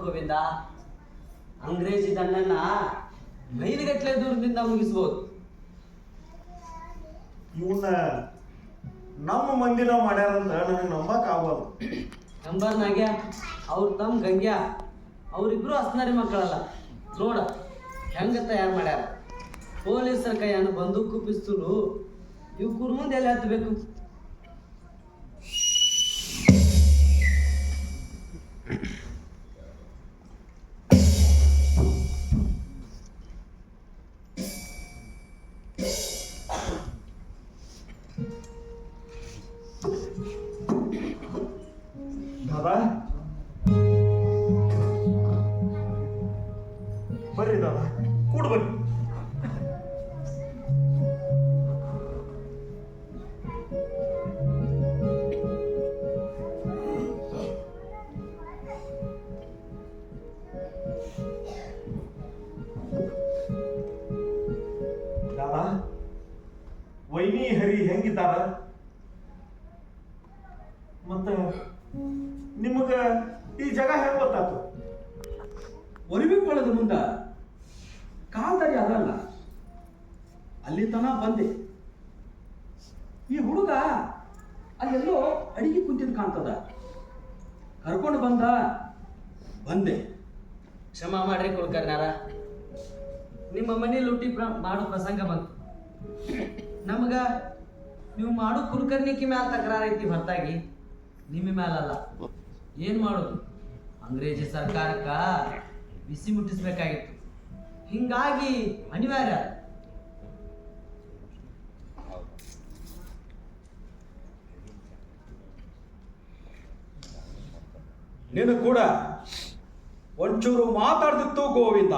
ಗೋವಿಂದ. ಅಂಗ್ರೇಜಿ ದಂಡನ್ನ ಮೈಲಿಗಟ್ಟಲೆ ದೂರದಿಂದ ಮುಗಿಸ್ಬೋದು. ಇವನ್ನ ನಮ್ಮ ಮಂದಿನ ಮಾಡ್ಯಾರಂತ ನನಗೆ ನಂಬಕ್ ಆಗೋದು. ನಂಬರ್ನಾಗ್ಯ ಅವ್ರ ತಮ್ಮ ಗಂಗ್ಯ ಅವರಿಬ್ರು ಅಸ್ನಾರಿ ಮಕ್ಕಳಲ್ಲ. ನೋಡ ಹೆಂಗ ತಯಾರು ಮಾಡ್ಯಾರ. ಪೊಲೀಸರ ಕೈಯನ್ನು ಬಂದೂಕು ಪಿಸ್ತೂಲು ಇವ್ಕೂರ್ ಮುಂದೆ ಎಲ್ಲಿ ಹತ್ತಬೇಕು. ದಾದಾ ಬರ್ರಿ ದಾದಾ, ಕೂಡ ಬರ್ರಿ. ದಾದಾ, ವೈನಿ ಹರಿ ಹೆಂಗಿದ್ದಾರ? ಮತ್ತ ನಿಮಗ ಈ ಜಾಗ ಹೆಂಗ್ ಗೊತ್ತಾತು? ಒಲಿಬಿಕೊಳ್ಳದ ಮುಂದ ಕಾಲ್ದಾರಿ ಅದಲ್ಲ, ಅಲ್ಲಿ ತನ ಬಂದೆ. ಈ ಹುಡುಗ ಅಲ್ಲೆಲ್ಲೋ ಅಡಿಗೆ ಕುಂತಿದ್ ಕಾಣ್ತದ, ಕರ್ಕೊಂಡು ಬಂದೆ. ಕ್ಷಮ ಮಾಡ್ರಿ ಕುಲಕರ್ಣ್ಯಾರ, ನಿಮ್ಮ ಮನೆ ಲೂಟಿ ಮಾಡೋ ಪ್ರಸಂಗ ಬಂತು. ನಮಗ ನೀವು ಮಾಡೋ ಕುಲಕರ್ಣಿಕೆ ಮ್ಯಾಲ ತಕರಾರ ಐತಿ ಹೊರತಾಗಿ ನಿಮ್ಮ ಮ್ಯಾಲಲ್ಲ. ಏನ್ ಮಾಡೋದು, ಅಂಗ್ರೇಜಿ ಸರ್ಕಾರಕ್ಕ ಬಿಸಿ ಮುಟ್ಟಿಸ್ಬೇಕಾಗಿತ್ತು. ಹಿಂಗಾಗಿ ಅನಿವಾರ್ಯ. ನೀನು ಕೂಡ ಒಂಚೂರು ಮಾತಾಡ್ದಿತ್ತು ಗೋವಿಂದ.